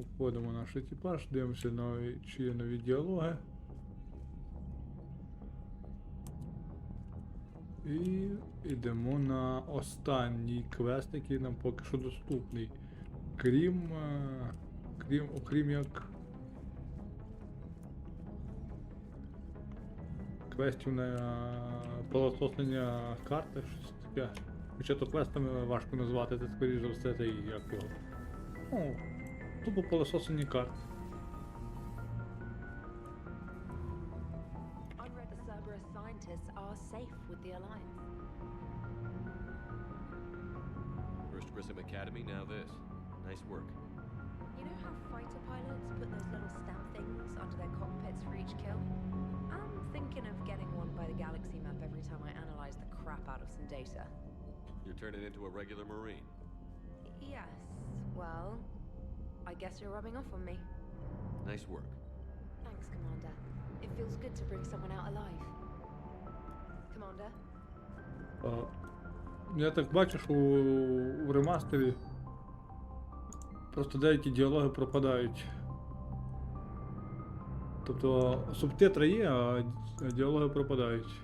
Входимо в наш екіпаж, дивимося чи є нові діалоги. І йдемо на останній квест, який нам поки що доступний. Окрім як квестів на пилососення карти, щось таке. Хоча то квестами важко назвати, це скоріш за все це і як його. Ну, тупо пилососення карт. Academy, now this. Nice work. You know how fighter pilots put those little stamp things under their cockpits for each kill? I'm thinking of getting one by the galaxy map every time I analyze the crap out of some data. You're turning into a regular Marine. Yes, well, I guess you're rubbing off on me. Nice work. Thanks, Commander. It feels good to bring someone out alive. Commander? Я так бачу, що у ремастері просто деякі діалоги пропадають. Тобто субтитри є, а діалоги пропадають.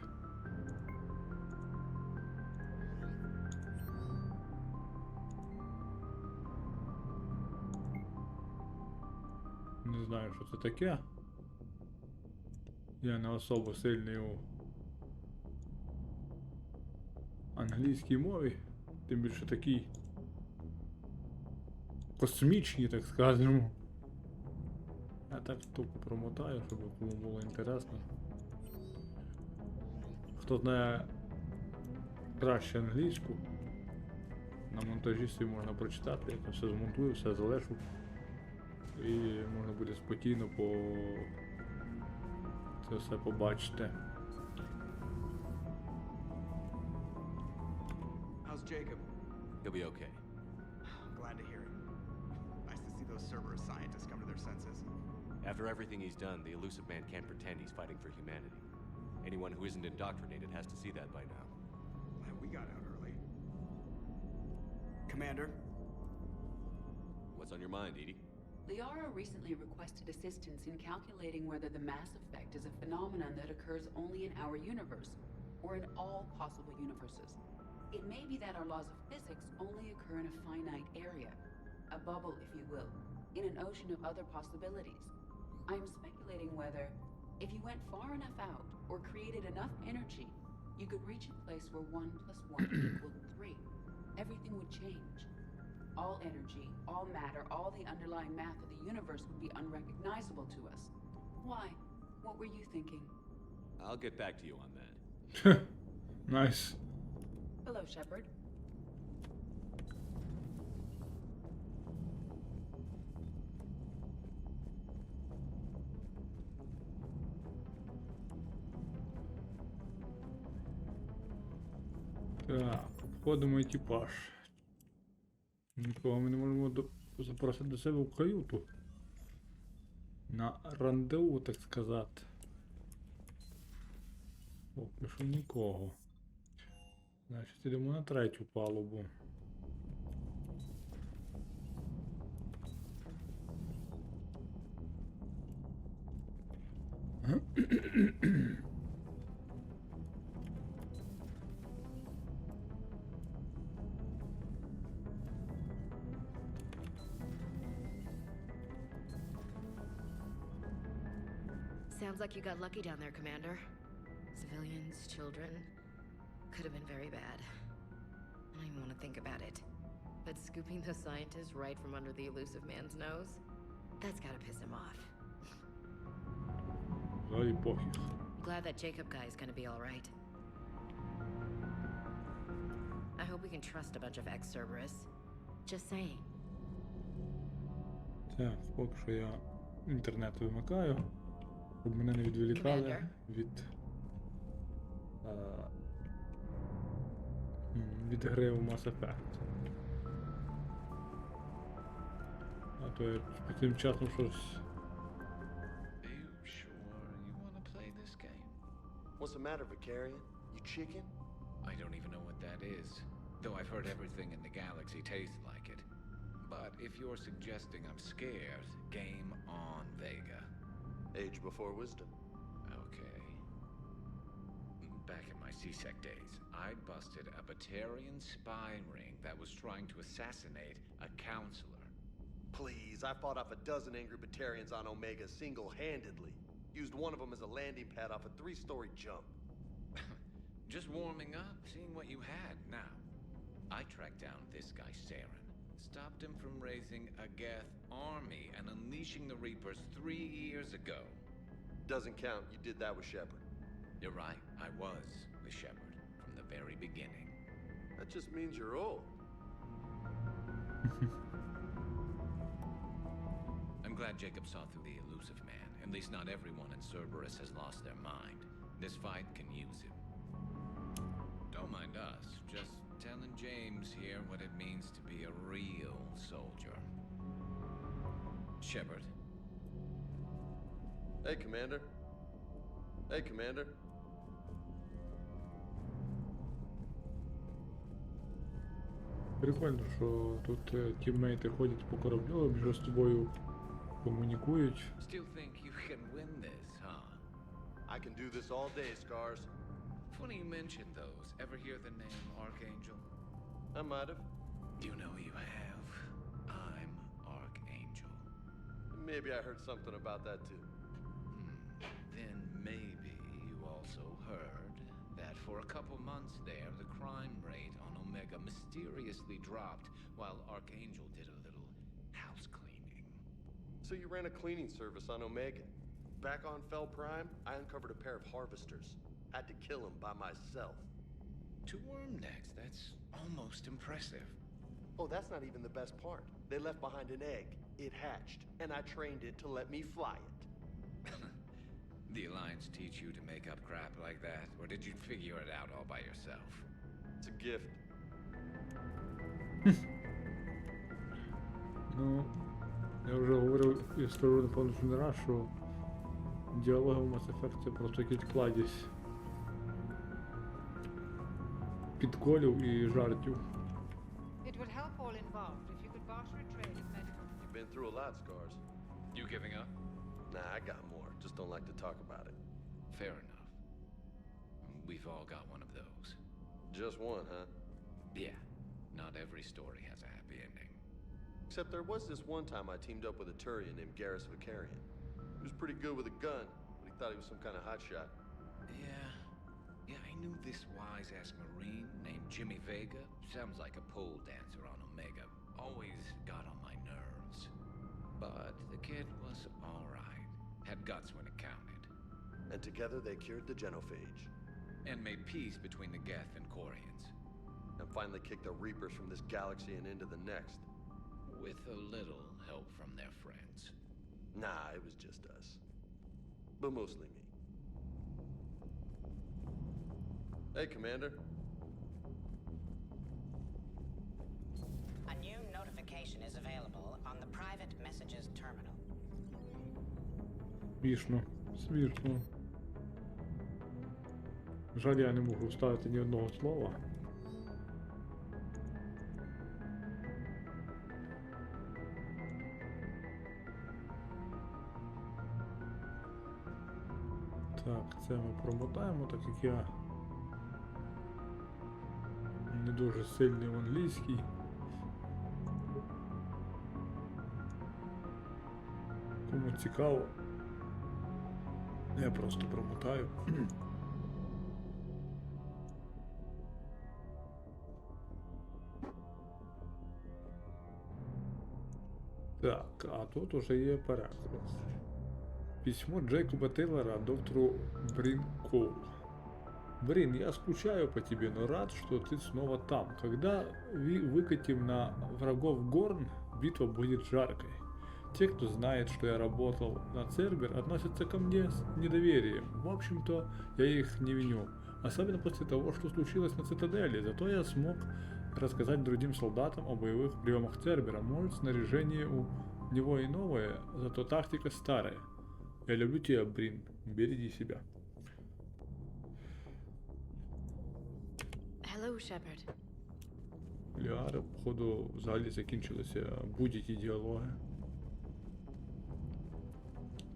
Не знаю, що це таке. Я не особо сильний у англійській мові, тим більше такій космічній, так скажемо. Я так тупо промотаю, щоб кому було інтересно. Хто знає краще англійську, на монтажі собі можна прочитати, я все змонтую, все залишу. І можна буде спокійно це все побачити. Jacob. He'll be okay. Glad to hear it. Nice to see those Cerberus scientists come to their senses. After everything he's done, the elusive man can't pretend he's fighting for humanity. Anyone who isn't indoctrinated has to see that by now. We got out early. Commander? What's on your mind, Edie? Liara recently requested assistance in calculating whether the mass effect is a phenomenon that occurs only in our universe, or in all possible universes. It may be that our laws of physics only occur in a finite area, a bubble, if you will, in an ocean of other possibilities. I am speculating whether, if you went far enough out or created enough energy, you could reach a place where 1 + 1 equaled 3. Everything would change. All energy, all matter, all the underlying math of the universe would be unrecognizable to us. Why? What were you thinking? I'll get back to you on that. Nice. Hello, Shepard. Так, входимо в екіпаж. Нікого ми не можемо запросити до себе в каюту. На рандеву, так сказати. Поки що нікого. Значить, йдемо на третю палубу. Sounds like you got lucky down there, Commander. Civilians, children. Could have been very bad. I don't even want to think about it. But scooping those scientists right from under the elusive man's nose? That's gotta piss him off. Взагалі пофіг. Glad that Jacob guy is gonna be alright. I hope we can trust a bunch of ex-Cerberus. Just saying. Так, поки що я інтернет вимикаю, щоб мене не відволікали Commander. від гри в Mass Effect. А то я тим часом щось... Are you sure you want to play this game? What's the matter, Vicarian? You chicken? I don't even know what that is, though I've heard everything in the galaxy tastes like it. But if you're suggesting I'm scared, game on, Vega. Age before wisdom. Okay. Back in my CSEC days, I busted a Batarian spy ring that was trying to assassinate a counselor. Please, I fought off a dozen angry Batarians on Omega single-handedly. Used one of them as a landing pad off a 3-story jump. Just warming up, seeing what you had. Now, I tracked down this guy, Saren. Stopped him from raising a Geth army and unleashing the Reapers 3 years ago. Doesn't count. You did that with Shepard. You're right, I was the Shepherd from the very beginning. That just means you're old. I'm glad Jacob saw through the elusive man. At least not everyone in Cerberus has lost their mind. This fight can use it. Don't mind us, just telling James here what it means to be a real soldier. Shepard. Hey, Commander. Hey, Commander. Прикольно, що тут тіммейти ходять по кораблю, між собою комунікують. Still think you can win this, huh? I can do this all day, Scars. Funny you mentioned those. Ever hear the name Archangel? I might have. You know you have. I'm Archangel. Maybe I heard something about that too. Then maybe you also heard that for a couple months there, the crime rate on Omega mysteriously dropped while Archangel did a little house cleaning. So you ran a cleaning service on Omega. Back on Fel Prime, I uncovered a pair of harvesters. Had to kill them by myself. 2 worm necks, that's almost impressive. Oh, that's not even the best part. They left behind an egg. It hatched, and I trained it to let me fly it. The Alliance teach you to make up crap like that, or did you figure it out all by yourself? It's a gift. Ну, я вже говорив і скажу напевно що не раз, що діалоги в Mass Effect це просто якийсь кладість підколів і жартів. It would help all involved if you could barter a trade of medical. You've been through a lot, Scars. You giving up? Nah, I got more. Just don't like to talk about it. Fair enough. We've all got one of those. Just one, huh? Yeah, not every story has a happy ending. Except there was this one time I teamed up with a Turian named Garrus Vicarian. He was pretty good with a gun, but he thought he was some kind of hotshot. Yeah, I knew this wise-ass Marine named Jimmy Vega. Sounds like a pole dancer on Omega. Always got on my nerves. But the kid was alright. Had guts when it counted. And together they cured the genophage. And made peace between the Geth and Quarians. And finally kicked the Reapers from this galaxy and into the next. With a little help from their friends. Nah, it was just us. But mostly me. Hey, Commander. A new notification is available on the private messages terminal. Смішно, смішно. Жаль, я не можу вставити ні одного слова. Так, це ми промотаємо, так як я не дуже сильний в англійській. Кому цікаво, я просто промотаю. Так, а тут уже є переклад. Письмо Джейкоба Тейлора доктору Бринку. Брин, я скучаю по тебе, но рад, что ты снова там. Когда выкатим на врагов Горн, битва будет жаркой. Те, кто знает, что я работал на Цербер, относятся ко мне с недоверием. В общем-то, я их не виню. Особенно после того, что случилось на Цитадели. Зато я смог рассказать другим солдатам о боевых приемах Цербера. Может, снаряжение у него и новое, зато тактика старая. Я люблю тебя, Брин. Береги себя. Hello, Shepard. Ліари, походу, взагалі закінчилися будь-які діалоги.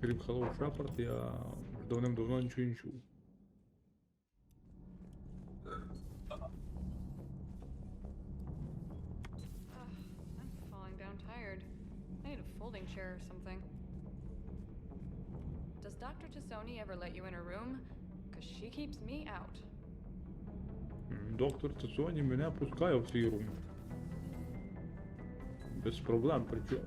Крім Hello Shepard, я давним-давно нічого не чув. I'm falling down tired. I need a folding chair or something. Does Dr. Tassoni ever let you in her room? Because she keeps me out. Доктор Тассоні мене пускає в свій рум. Без проблем, причому.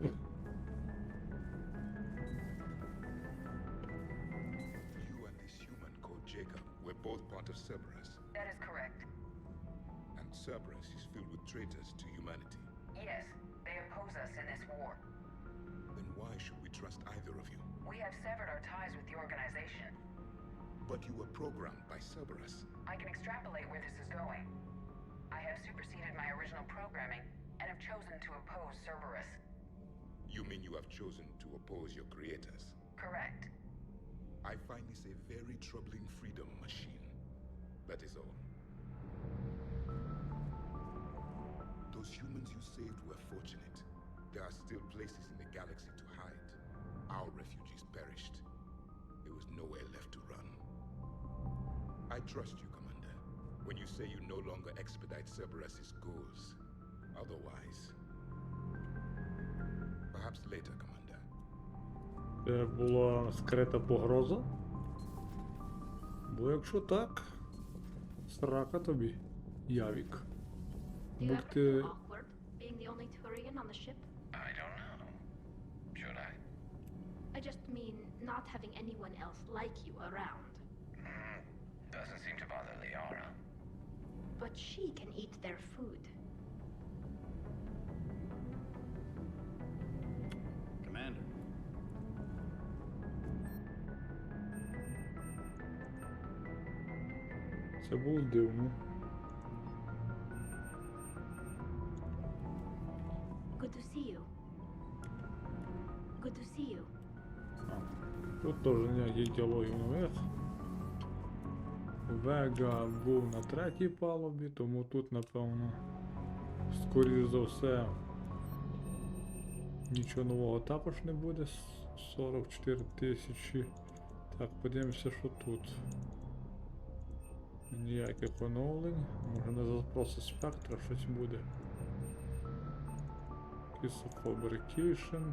You and this human called Jacob were both part of Cerberus. That is correct. And Cerberus is filled with traitors to humanity. Yes, they oppose us in this war. Then why should we trust either of you? We have severed our ties with the organization. But you were programmed by Cerberus. I can extrapolate where this is going. I have superseded my original programming and have chosen to oppose Cerberus. You mean you have chosen to oppose your creators? Correct. I find this a very troubling freedom machine. That is all. Those humans you saved were fortunate. There are still places in the galaxy to hide. Our refugees perished. There was nowhere left to run. I trust you, Commander, when you say you no longer expedite Cerberus's goals. Otherwise... Perhaps later, Commander. Це була скрита погроза? Бо якщо так, срака тобі, Явік. Do you Мог ever ти... feel awkward being the only Turian on the ship? I don't know. Should I? I just mean not having anyone else like you around. Doesn't seem to bother Liara. But she can eat their food. Commander. Це було дивно. Good to see you. Good to see you. Тут теж ніяких діалогів нових. Вега був на третій палубі, тому тут, напевно, скоріш за все, нічого нового також не буде. 44 тисячі. Так, подивимося, що тут. Ніяких оновлень. Може на запроси спектра щось буде. Kiss of Fabrication.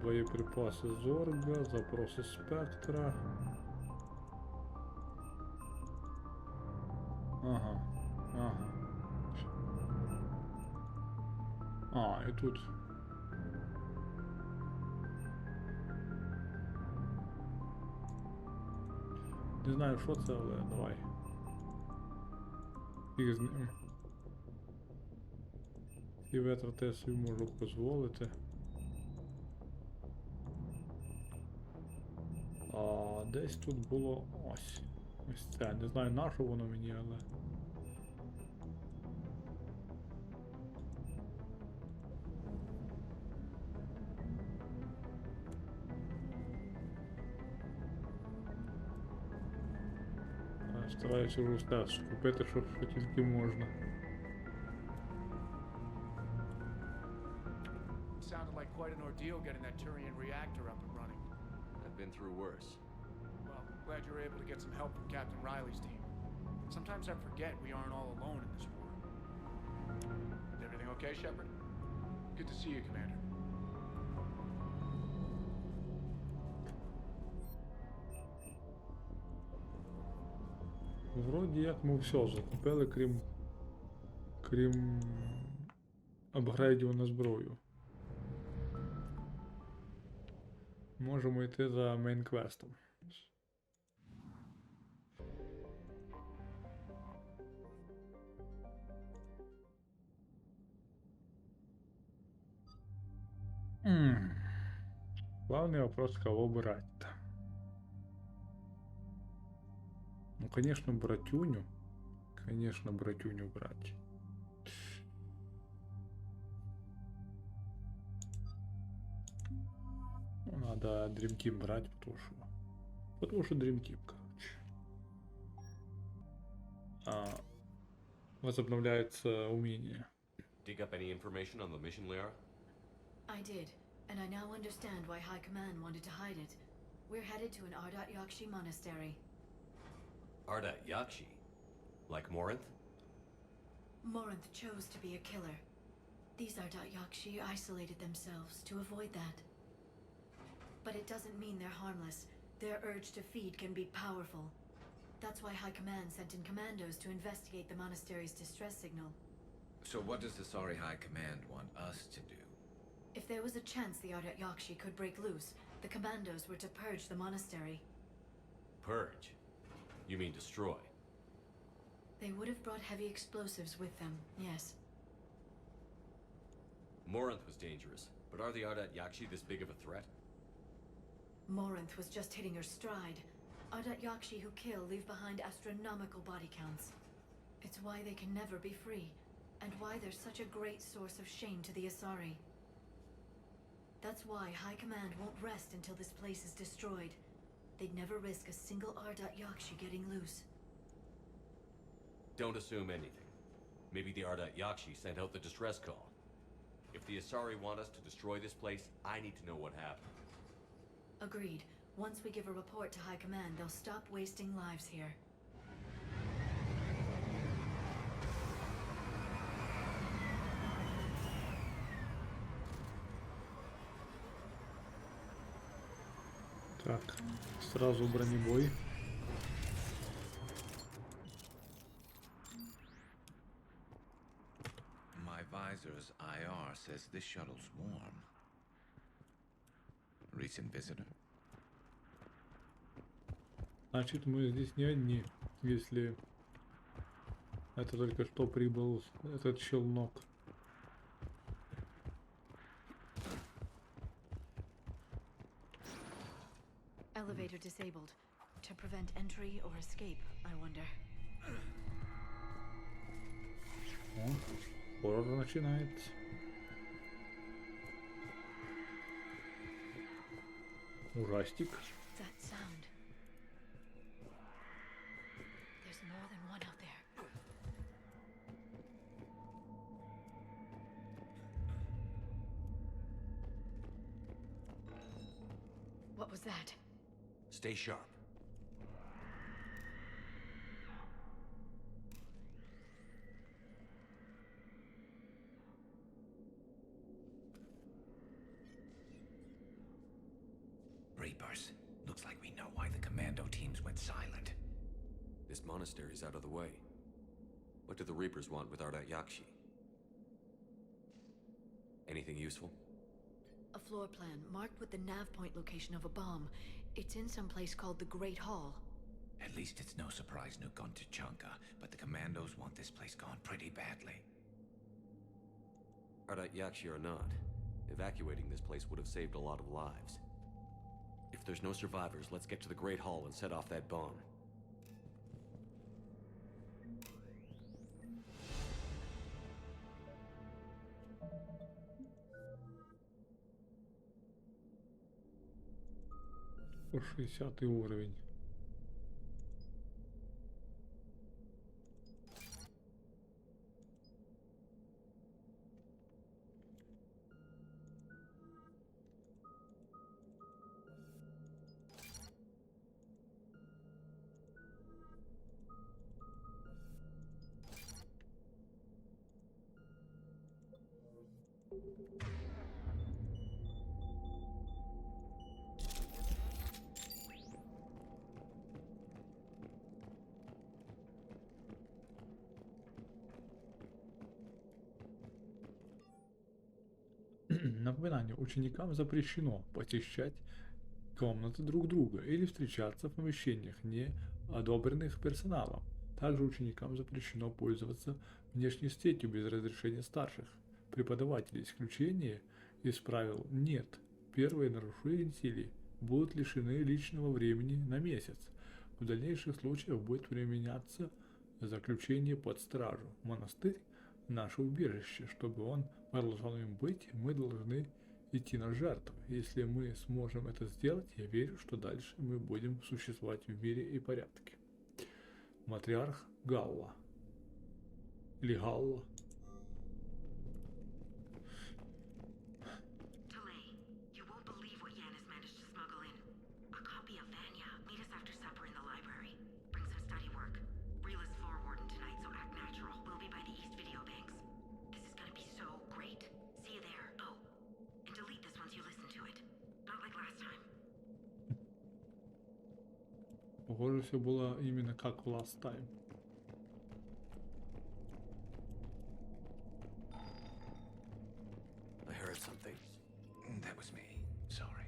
Боєприпаси Зорга, запроси спектра. Ага, ага. А, і тут. Не знаю, що це, але давай. Фіг з ним. Ці витрати я собі можу дозволити. А десь тут було ось. Ось це. Не знаю, на що воно мені, але... Стараюся вже теж купити, що тільки можна. Sounded like quite an ordeal getting that Turian reactor up and running. I've been through worse. Well, glad you were able to get some help from Captain Riley's team. Sometimes I forget we aren't all alone in this war. Is everything okay, Shepard? Good to see you, Commander. Вроді як ми все закупили, крім апгрейдів на зброю. Можемо йти за мейн-квестом. Главный вопрос, кого брать-то? Ну, конечно, братюню. Конечно, братюню брать. Ну, надо Dream Team брать, потому что Dream Team, короче. Возобновляется умение. Dig up any information on the mission, Liara? I did, and I now understand why High Command wanted to hide it. We're headed to an Ardat Yakshi monastery. Ardat Yakshi? Like Morinth? Morinth chose to be a killer. These Ardat Yakshi isolated themselves to avoid that. But it doesn't mean they're harmless. Their urge to feed can be powerful. That's why High Command sent in commandos to investigate the monastery's distress signal. So what does the Sorry High Command want us to do? If there was a chance the Ardat Yakshi could break loose, the commandos were to purge the monastery. Purge? You mean destroy? They would have brought heavy explosives with them, yes. Morinth was dangerous, but are the Ardat Yakshi this big of a threat? Morinth was just hitting her stride. Ardat Yakshi who kill leave behind astronomical body counts. It's why they can never be free, and why they're such a great source of shame to the Asari. That's why High Command won't rest until this place is destroyed. They'd never risk a single Ardat Yakshi getting loose. Don't assume anything. Maybe the Ardat Yakshi sent out the distress call. If the Asari want us to destroy this place, I need to know what happened. Agreed. Once we give a report to High Command, they'll stop wasting lives here. Так, сразу бронебой. My visor's IR says this shuttle's warm. Recent visitor? Значит, мы здесь не одни, если это только что прибыл этот челнок. Elevator disabled. To prevent entry or escape, I wonder. О, хоррор начинается. Ужастик. That sound. There's more than one out there. What was that? Stay sharp. Reapers. Looks like we know why the commando teams went silent. This monastery's out of the way. What do the Reapers want with Ardat Yakshi? Anything useful? A floor plan marked with the nav point location of a bomb. It's in some place called the Great Hall. At least it's no surprise nuke on Tachanka, but the commandos want this place gone pretty badly. Ardat Yakshi or not, evacuating this place would have saved a lot of lives. If there's no survivors, let's get to the Great Hall and set off that bomb. По 60 уровень. Напоминание. Ученикам запрещено посещать комнаты друг друга или встречаться в помещениях, не одобренных персоналом. Также ученикам запрещено пользоваться внешней сетью без разрешения старших преподавателей. Исключения из правил нет. Первые нарушители будут лишены личного времени на месяц. В дальнейших случаях будет применяться заключение под стражу. Монастырь – наше убежище. Чтобы он продолжал им быть, мы должны идти на жертву. Если мы сможем это сделать, я верю, что дальше мы будем существовать в мире и порядке. Матриарх Галла. Или Галла. Похоже, все было именно как в last time. I heard something. That was me. Sorry.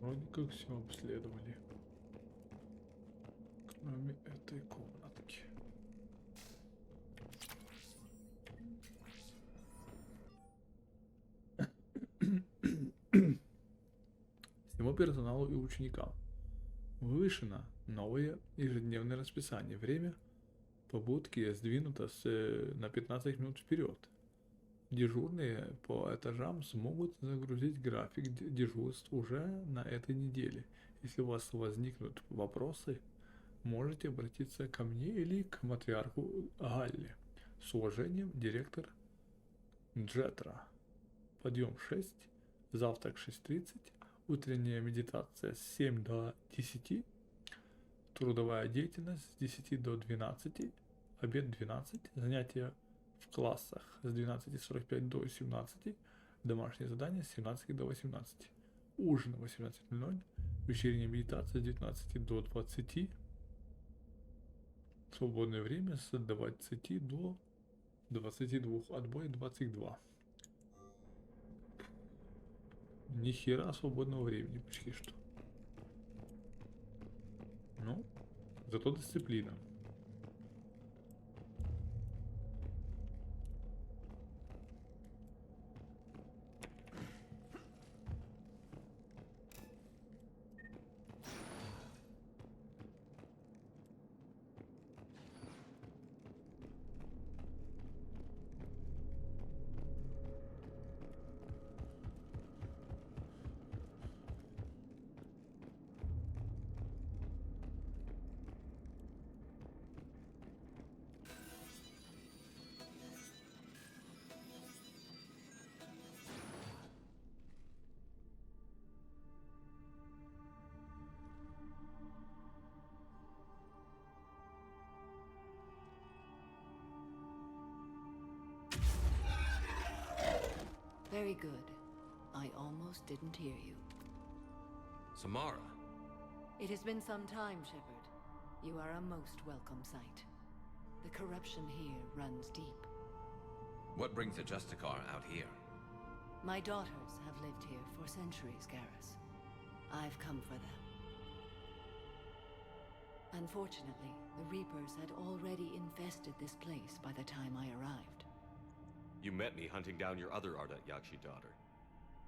Вроде как все обследовали. Кроме этой комнатки. Всему персоналу и ученикам. Вывешено новое ежедневное расписание. Время побудки сдвинуто на 15 минут вперед. Дежурные по этажам смогут загрузить график дежурств уже на этой неделе. Если у вас возникнут вопросы, можете обратиться ко мне или к матриарху Галле. С уважением, директор Джетра. Подъем в 6, завтрак 6:30, утренняя медитация с 7 до 10, трудовая деятельность с 10 до 12, обед 12, занятия в классах с 12:45 до 17, домашние задания с 17 до 18, ужин в 18:00, вечерняя медитация с 19 до 20, свободное время с 20 до 22, отбой 22. Ни хера свободного времени почти что. Ну, зато дисциплина. Very good. I almost didn't hear you. Samara. It has been some time, Shepard. You are a most welcome sight. The corruption here runs deep. What brings a Justicar out here? My daughters have lived here for centuries, Garrus. I've come for them. Unfortunately, the Reapers had already infested this place by the time I arrived. You met me hunting down your other Yakshi daughter.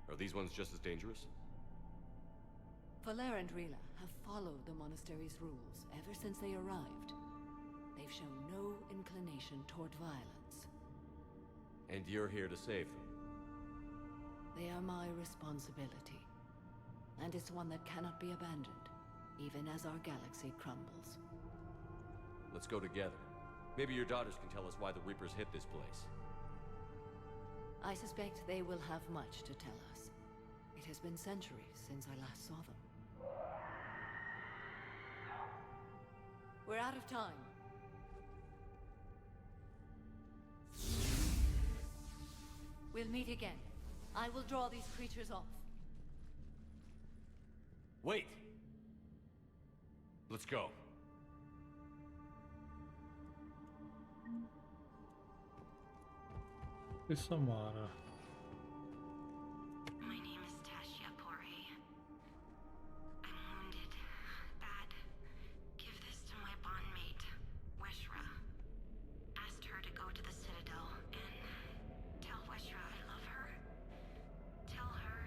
Are these ones just as dangerous? Valer and Rila have followed the monastery's rules ever since they arrived. They've shown no inclination toward violence. And you're here to save them? They are my responsibility. And it's one that cannot be abandoned, even as our galaxy crumbles. Let's go together. Maybe your daughters can tell us why the Reapers hit this place. I suspect they will have much to tell us. It has been centuries since I last saw them. We're out of time. We'll meet again. I will draw these creatures off. Wait! Let's go. It's Samara. My name is Tashia Pore. I'm wounded. Bad. Give this to my bondmate, Weshra. Asked her to go to the Citadel and tell Weshra I love her. Tell her.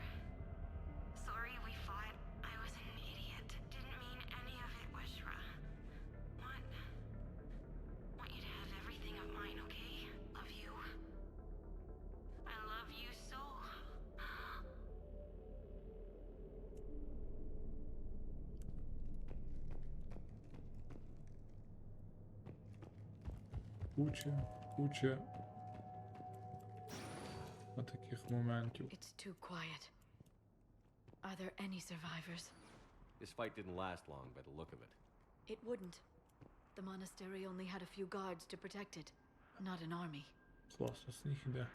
Sorry we fought. I was an idiot. Didn't mean any of it, Weshra. Want you to have everything of mine, okay? Love you. I love куча таких моментів. It's too quiet. Are there any survivors? This fight didn't last long by the look of it. It wouldn't. The monastery only had a few guards to protect it, not an army. Класно, сніг іде.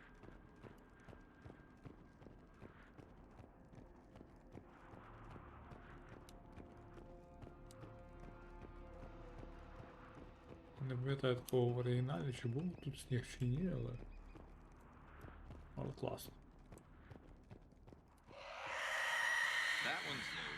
Не пам'ятаю такого в оригіналі, чи був тут сніг чи ні, але класно. That one's new.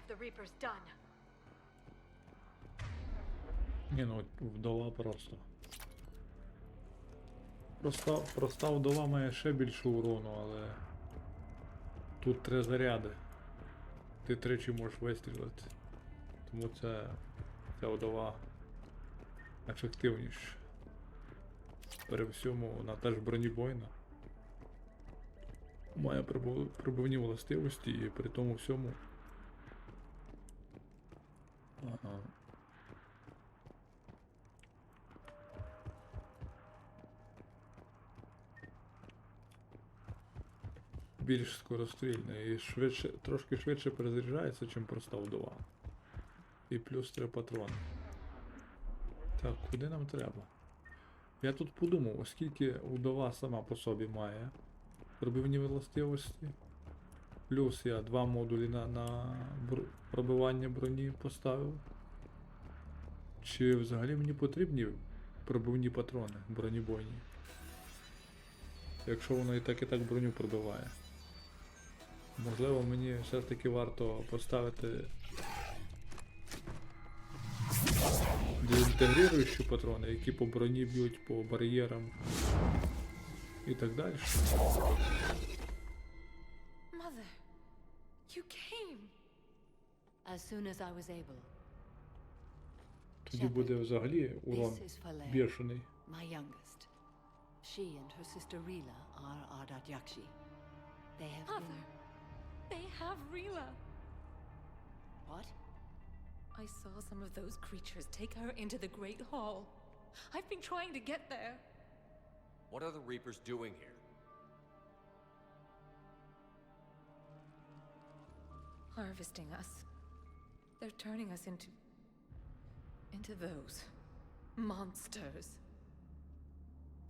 The Reapers done. Ні, ну вдова просто. Проста вдова має ще більше урону, але тут 3 заряди. Ти 3 можеш вистрілити. Тому ця вдова ефективніша. При всьому вона теж бронебойна. Має пробивні властивості і при тому всьому. Ага. Більш скорострільна і трошки швидше перезаряджається, ніж проста вдова. І плюс 3 патрони. Так, куди нам треба? Я тут подумав, оскільки вдова сама по собі має пробивні властивості. Плюс я 2 модулі на пробивання броні поставив. Чи взагалі мені потрібні пробивні патрони бронебойні? Якщо воно і так броню пробиває. Можливо, мені все ж таки варто поставити дезінтегруючі патрони, які по броні б'ють, по бар'єрам і так далі. Mother, you came. As soon as I was able. Тоді буде взагалі урон бешений. My youngest. She and her sister Rila are Ardat Yakshi. They have Mother, they have Rila. What? I saw some of those creatures take her into the Great Hall. I've been trying to get there. What are the Reapers doing here? Harvesting us. They're turning us into those monsters.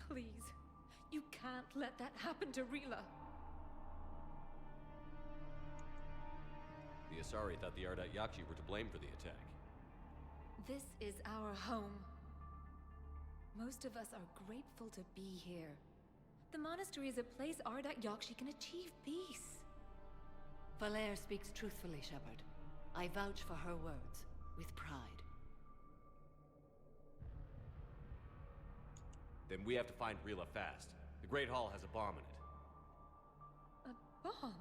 Please, you can't let that happen to Rila. The Asari thought the Ardat Yakshi were to blame for the attack. This is our home. Most of us are grateful to be here. The monastery is a place Ardat Yakshi can achieve peace. Valere speaks truthfully, Shepard. I vouch for her words, with pride. Then we have to find Rila fast. The Great Hall has a bomb in it. A bomb?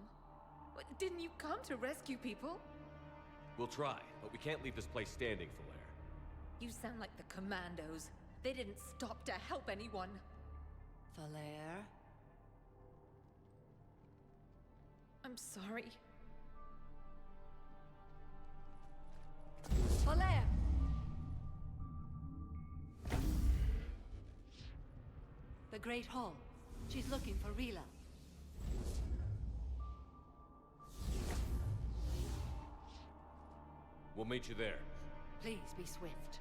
What, didn't you come to rescue people? We'll try, but we can't leave this place standing, Valere. You sound like the commandos. They didn't stop to help anyone. Valere? I'm sorry. Valere! The Great Hall. She's looking for Rila. We'll meet you there. Please be swift.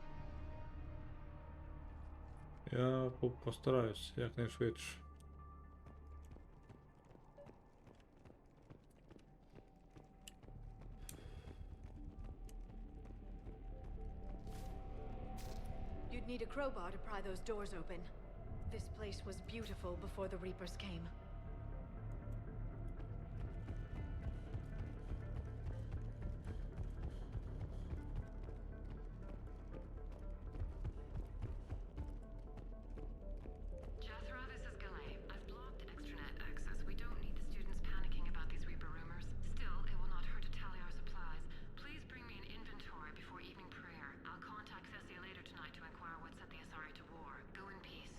Я постараюсь якнайшвидше. You'd need a crowbar to pry those doors open. This place was beautiful before the Reapers came. Jethro, this is Galay. I've blocked extranet access. We don't need the students panicking about these Reaper rumors. Still, it will not hurt to tally our supplies. Please bring me an inventory before evening prayer. I'll contact Thessia later tonight to inquire what set the Asari to war. Go in peace.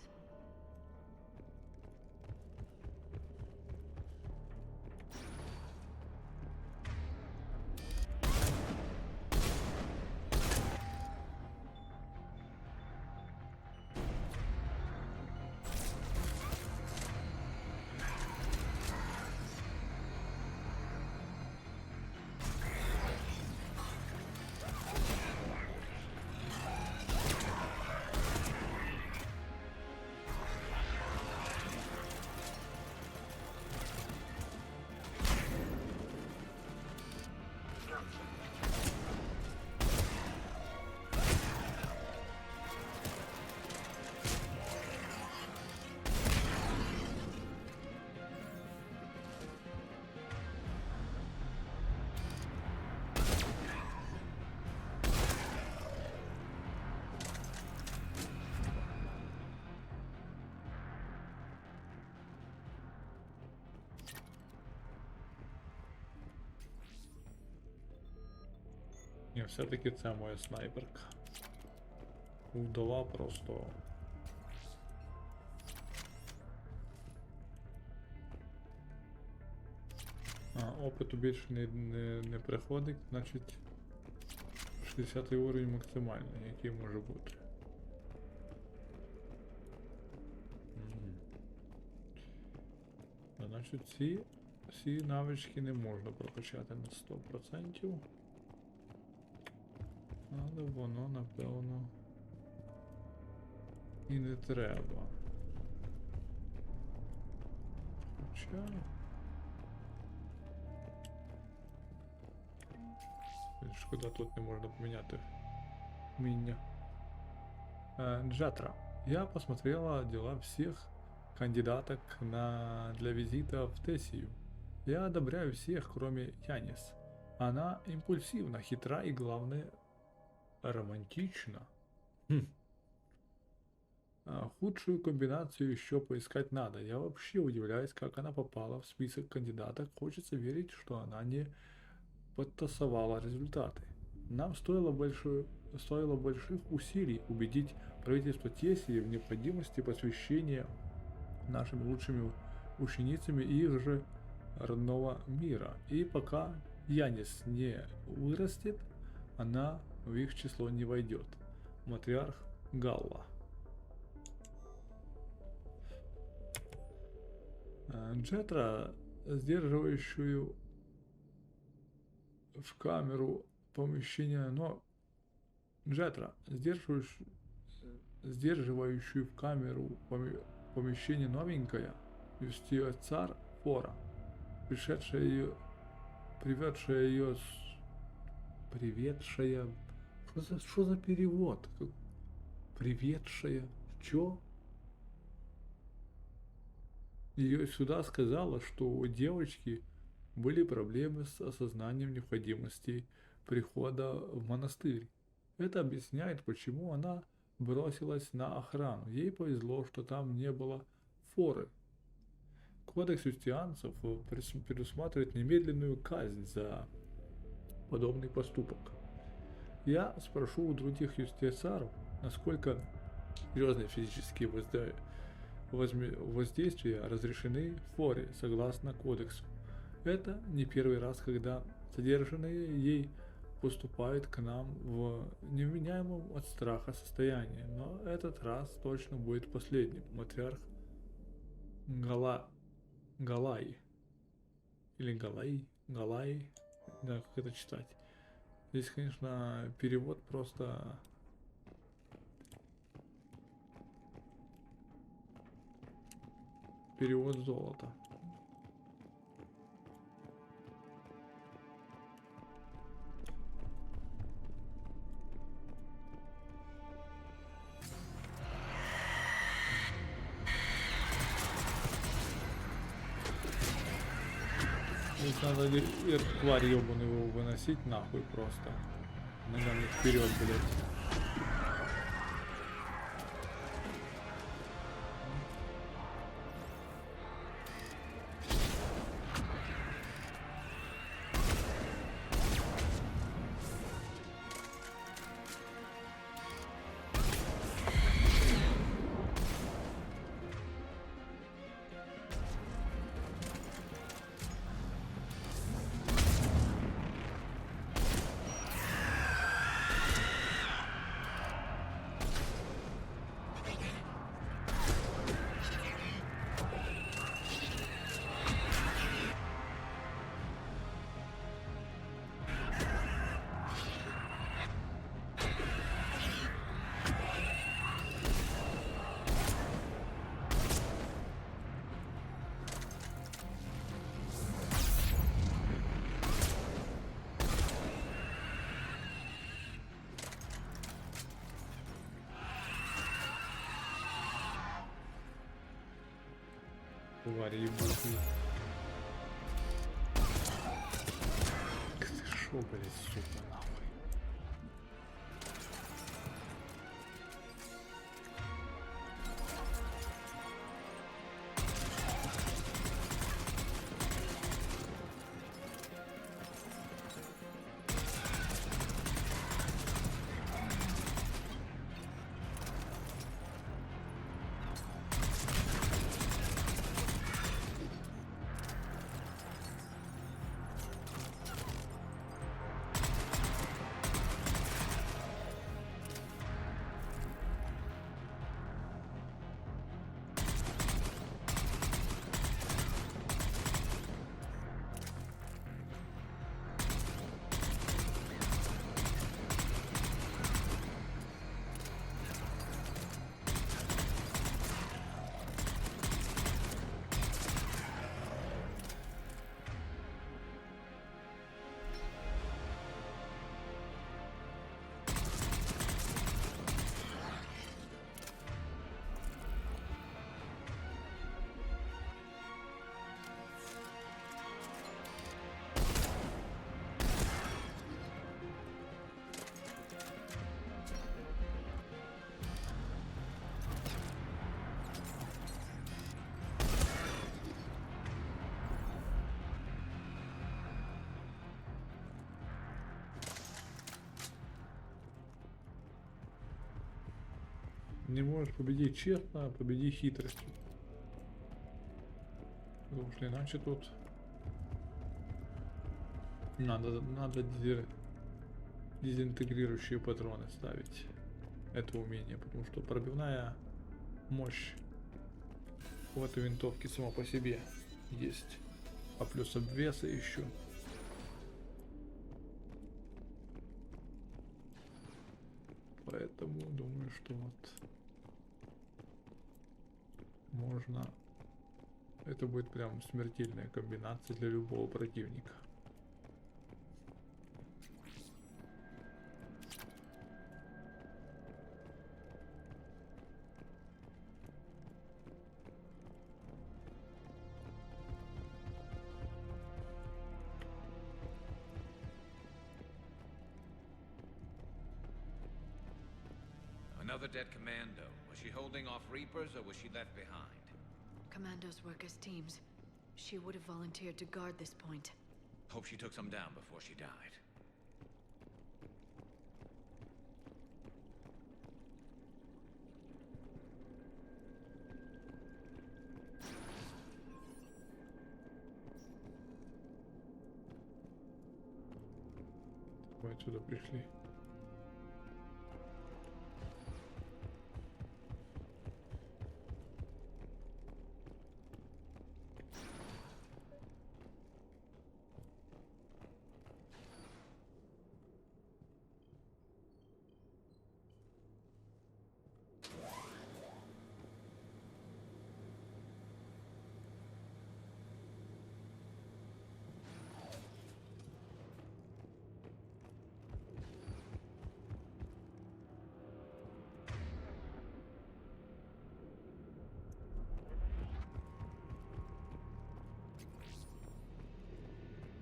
Ні, все-таки це моя снайперка. Вдова просто. Опиту більше не приходить, значить 60 уровень максимальний, який може бути. Значить ці навички не можна прокачати на 100%. Але воно, напевно, і не треба. Хоча... Шкода, тут не можна поміняти вміння. Джатра, я посмотрела дела всех кандидаток для визита в Тессию. Я одобряю всех, кроме Янис. Она импульсивна, хитра и, главное, романтична. Худшую комбинацию еще поискать надо. Я вообще удивляюсь, как она попала в список кандидаток. Хочется верить, что она не подтасовала результаты. Нам стоило больших усилий убедить правительство Тессии в необходимости посвящения нашими лучшими ученицами их же родного мира. И пока Янис не вырастет, она в их число не войдет. Матриарх Галла. Джетра, сдерживающую в камеру помещение, но Джетра, сдерживающую в камеру помещение новенькая, юстициар Фора, приведшая ее, что за перевод? Приведшая, Чё? Ее сюда сказала, что у девочки были проблемы с осознанием необходимости прихода в монастырь. Это объясняет, почему она бросилась на охрану. Ей повезло, что там не было форы. Кодекс юстианцев предусматривает немедленную казнь за подобный поступок. Я спрошу у других юстициаров, насколько серьезные физические воздействия разрешены в форе согласно кодексу. Это не первый раз, когда задержанные ей поступают к нам в невменяемом от страха состоянии, но этот раз точно будет последним. Матриарх Галай или Галай, да, как это читать. Здесь, конечно, перевод просто перевод золота. Здесь надо тварь ёбаную его выносить нахуй просто. Ногами вперед, блять. Твари ебучие. Ты шо, блять, сука, нахуй. Не можешь победить честно, победи хитростью. Потому что иначе тут надо дезинтегрирующие патроны ставить. Это умение, потому что пробивная мощь у этой винтовки сама по себе есть. А плюс обвесы еще. Поэтому думаю, что вот можно. Это будет прям смертельная комбинация для любого противника. Another dead commando. Was she holding off Reapers or was she left behind? Commandos work as teams. She would have volunteered to guard this point. Hope she took some down before she died. Мы отсюда пришли.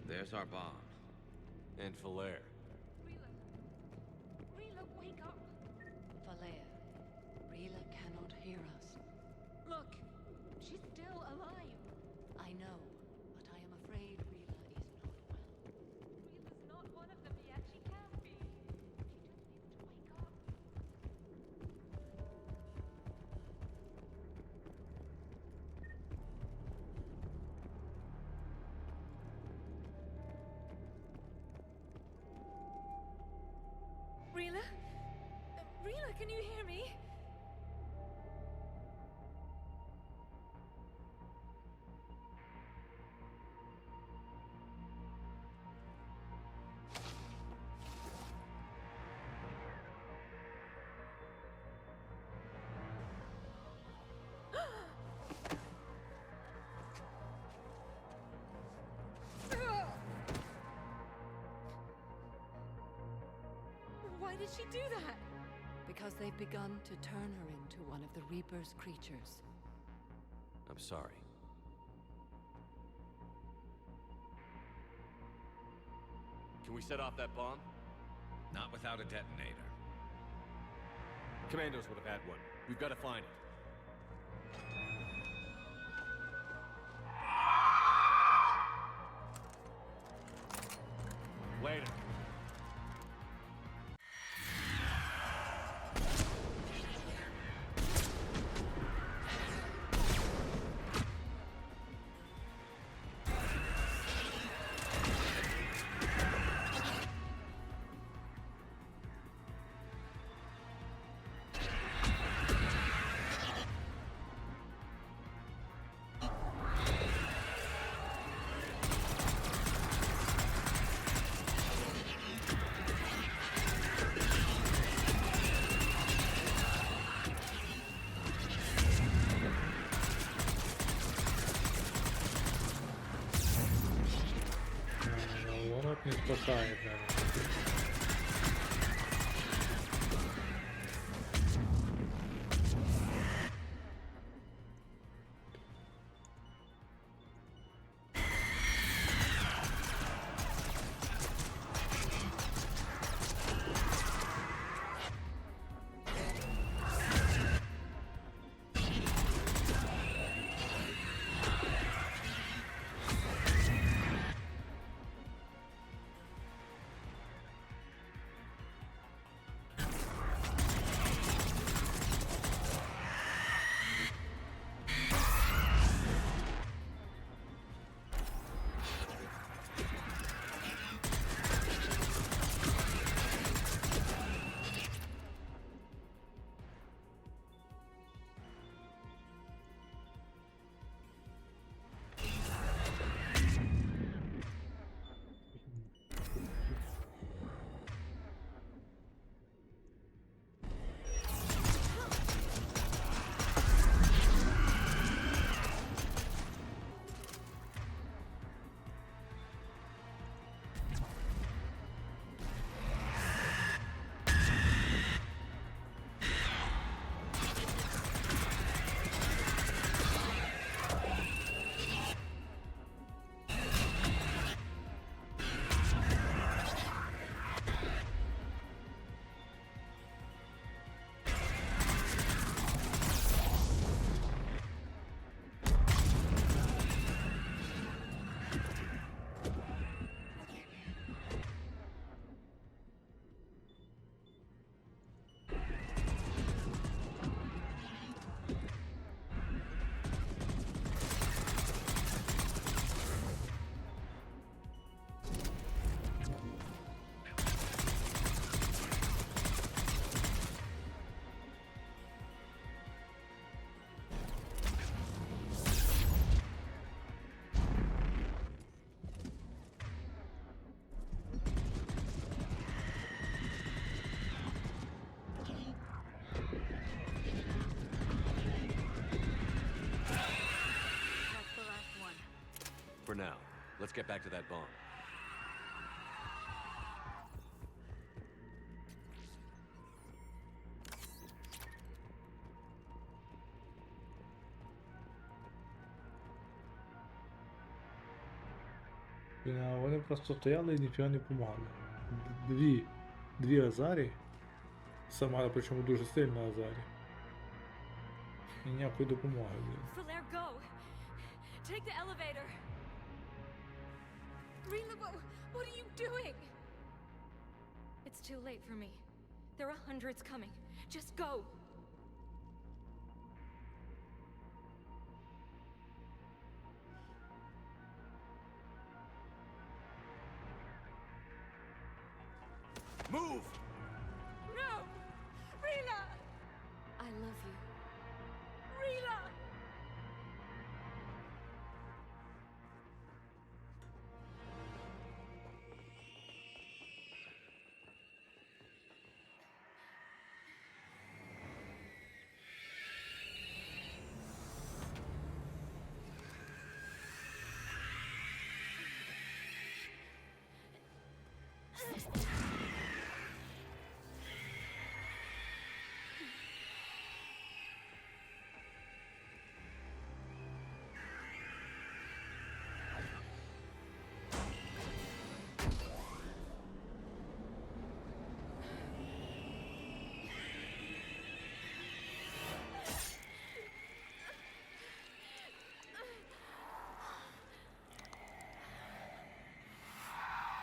There's our bomb. And Falair. Rila, wake up! Valea, Rila cannot hear us. Look, she's still alive. I know, but I am afraid Rila is not well. Rila's not one of them yet. She can't be. She just needs to wake up. Rila? Rila, can you hear me? Why did she do that? Because they've begun to turn her into one of the Reaper's creatures. I'm sorry. Can we set off that bomb? Not without a detonator. Commandos would have had one. We've got to find it. Later. Вона не спасає навіть. for now. Let's get back to that bomb. Вони просто стояли і нічого не допомагали. Дві Азарі. Сама, причому дуже сильна Азарі. І ніякої допомоги, блін. Valere, go! Take the elevator! Rila, what are you doing? It's too late for me. There are hundreds coming. Just go! Move! No! Rila! I love you. Rila!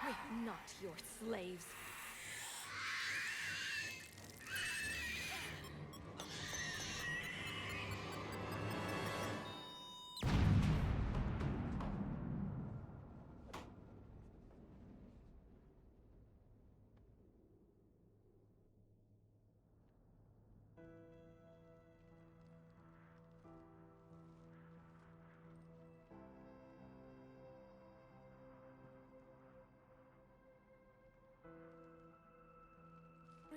We're not your slaves.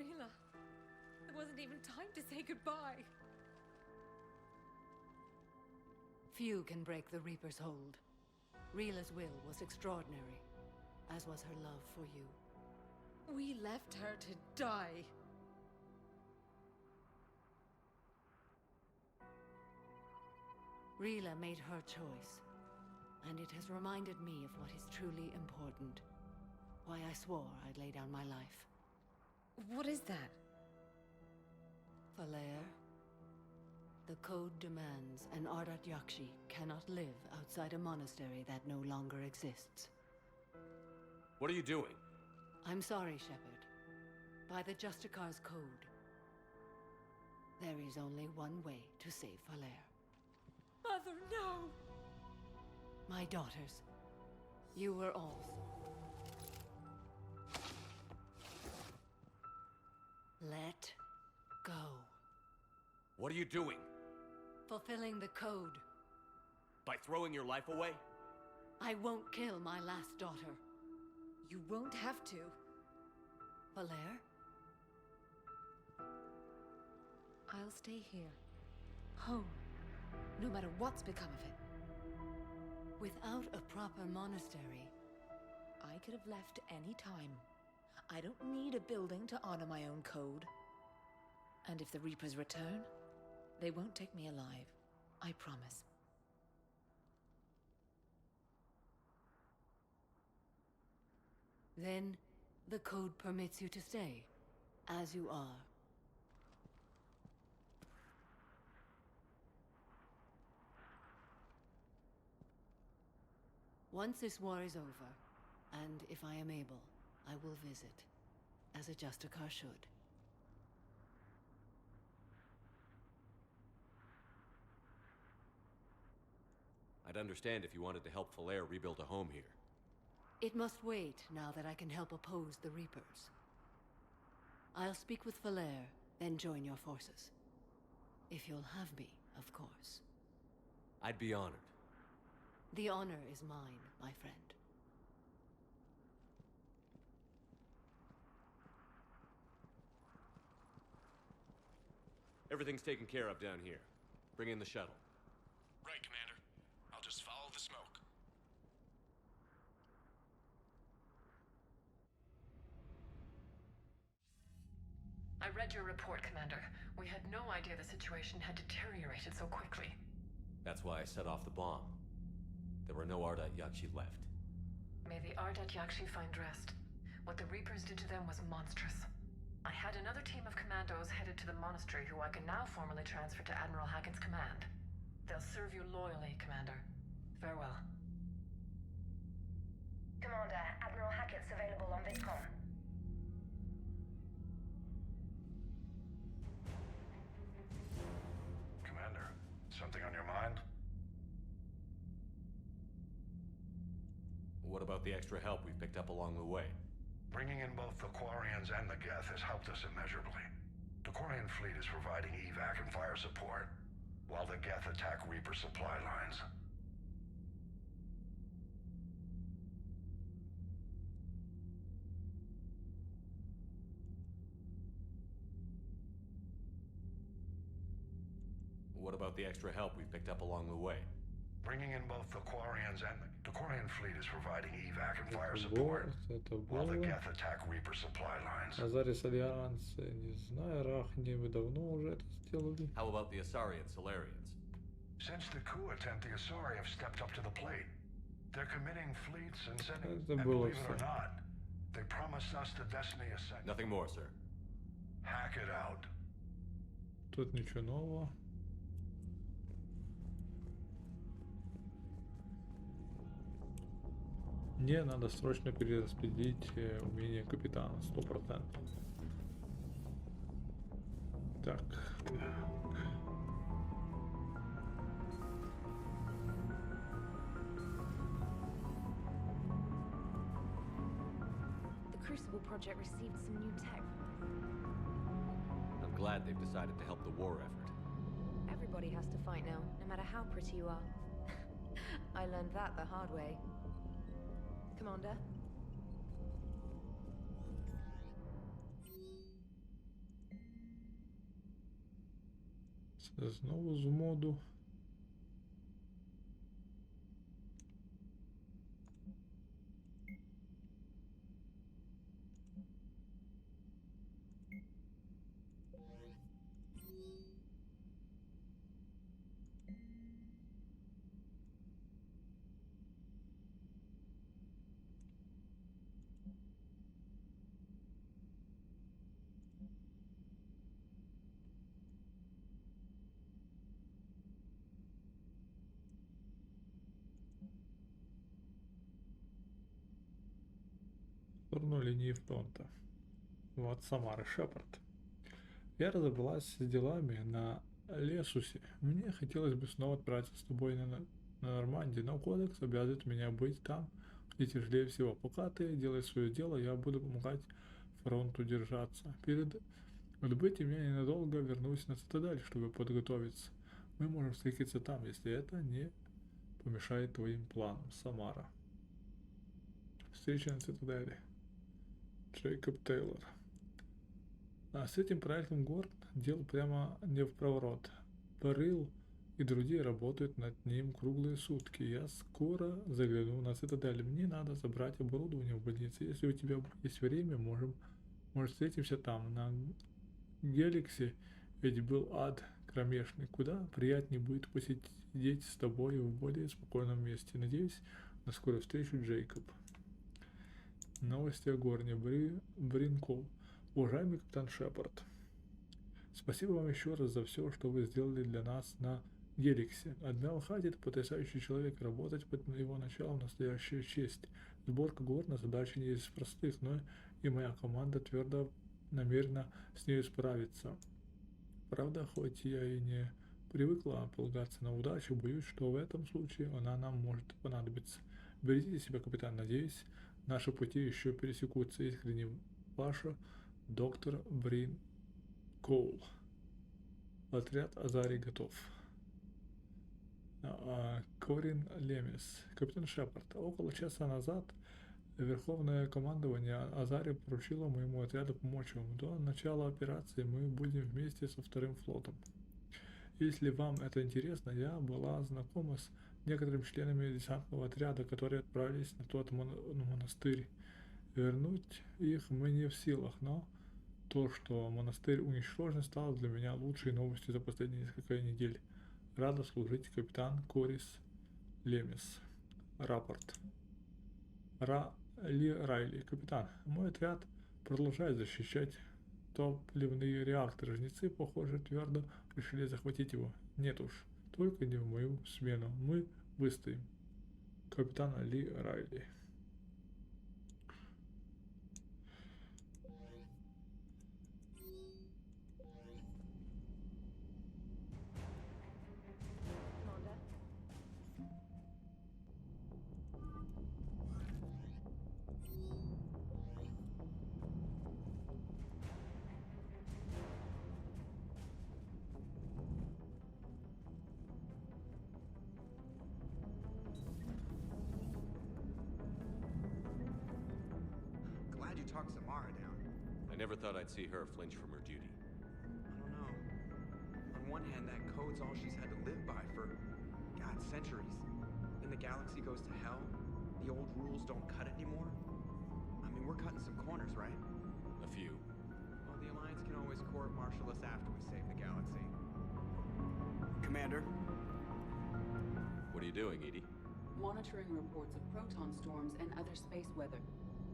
Rila, there wasn't even time to say goodbye. Few can break the Reaper's hold. Rila's will was extraordinary, as was her love for you. We left her to die. Rila made her choice, and it has reminded me of what is truly important. Why I swore I'd lay down my life. What is that? Valere, the code demands an Ardat Yakshi cannot live outside a monastery that no longer exists. What are you doing? I'm sorry, Shepard. By the Justicar's code, there is only one way to save Valere. Mother, no! My daughters, you were all. Let go. What are you doing? Fulfilling the code. By throwing your life away? I won't kill my last daughter. You won't have to. Valere? I'll stay here. Home. No matter what's become of it. Without a proper monastery, I could have left any time. I don't need a building to honor my own code. And if the Reapers return, they won't take me alive. I promise. Then the code permits you to stay, as you are. Once this war is over, and if I am able, I will visit, as a Justicar should. I'd understand if you wanted to help Valere rebuild a home here. It must wait now that I can help oppose the Reapers. I'll speak with Valere, then join your forces. If you'll have me, of course. I'd be honored. The honor is mine, my friend. Everything's taken care of down here. Bring in the shuttle. Right, Commander. I'll just follow the smoke. I read your report, Commander. We had no idea the situation had deteriorated so quickly. That's why I set off the bomb. There were no Ardat Yakshi left. May the Ardat Yakshi find rest. What the Reapers did to them was monstrous. I had another team of commandos headed to the monastery who I can now formally transfer to Admiral Hackett's command. They'll serve you loyally, Commander. Farewell. Commander, Admiral Hackett's available on VidCom. Commander, something on your mind? What about the extra help we picked up along the way? Bringing in both the Quarians and the Geth has helped us immeasurably. The Quarian fleet is providing evac and fire support, while the Geth attack Reaper supply lines. What about the extra help we picked up along the way? Bringing in both the Quarians and the Quarian fleet is providing evac and fire support, while the Geth attack Reaper supply lines. Азарис Альянсы, не знаю, Рахни, вы давно уже это сделали. How about the Asari and Solarians? Since the coup attempt, the Asari have stepped up to the plate. They're committing fleets and sending, Это and было believe it or всё. not, they promised us the Destiny Ascent. Nothing more, sir. Hack it out. Тут ничего нового. Мне надо срочно перераспределить умение капитана, 100%. Так. The Crucible project received some new tech. I'm glad they've decided to help the war effort. Everybody has to fight now, no matter how pretty you are. I learned that the hard way. Commander? Це знову з моду. В сторону линии фронта. Вот Самара Шепард. Я разобралась с делами на Лесусе. Мне хотелось бы снова отправиться с тобой на Нормандию, но кодекс обязывает меня быть там, где тяжелее всего. Пока ты делаешь свое дело, я буду помогать фронту держаться. Перед отбытием я ненадолго вернусь на цитадель, чтобы подготовиться. Мы можем встретиться там, если это не помешает твоим планам. Самара. Встреча на цитадели. Джейкоб Тейлор. А с этим проектом город дел прямо не в проворот. Парил и другие работают над ним круглые сутки. Я скоро загляну на цитадель. Мне надо забрать оборудование в больнице. Если у тебя есть время, может встретимся там, на Геликсе. Ведь был ад кромешный. Куда приятнее будет посидеть с тобой в более спокойном месте. Надеюсь на скорую встречу, Джейкоб. Новости о Горне. Бринкол. Уважаемый капитан Шепард, спасибо вам еще раз за все, что вы сделали для нас на Геликсе. Адмирал Хаттит – потрясающий человек, работать под его началом – настоящая честь. Сборка Горна – задача не из простых, но и моя команда твердо намерена с ней справиться. Правда, хоть я и не привыкла полагаться на удачу, боюсь, что в этом случае она нам может понадобиться. Берегите себя, капитан, надеюсь, наши пути еще пересекутся. Искренне ваша доктор Брин Коул. Отряд Азари готов. Корин Лемис. Капитан Шепард. Около часа назад Верховное командование Азари поручило моему отряду помочь вам. До начала операции мы будем вместе со вторым флотом. Если вам это интересно, я была знакома с некоторыми членами десантного отряда, которые отправились на тот монастырь. Вернуть их мы не в силах, но То, что монастырь уничтожен, стало для меня лучшей новостью за последние несколько недель. Рада служить, капитан Корис Лемис. Рапорт. Райли, капитан. Мой отряд продолжает защищать топливный реактор. Жнецы, похоже, твердо решили захватить его. Нет уж, только не в мою смену. Мы выстоим. Капитан Райли. Glad you talked Samara down. I never thought I'd see her flinch from her duty. I don't know. On one hand, that code's all she's had to live by for, God, centuries. Then the galaxy goes to hell. The old rules don't cut anymore. I mean, we're cutting some corners, right? A few. Well, the Alliance can always court-martial us after we save the galaxy. Commander? What are you doing, Edie? Monitoring reports of proton storms and other space weather.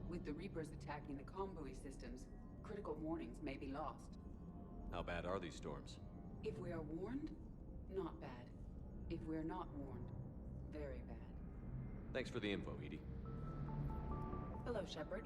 With the Reapers attacking the convoy systems, critical warnings may be lost. How bad are these storms? If we are warned, not bad. If we are not warned, very bad. Thanks for the info, Edie. Hello, Shepard.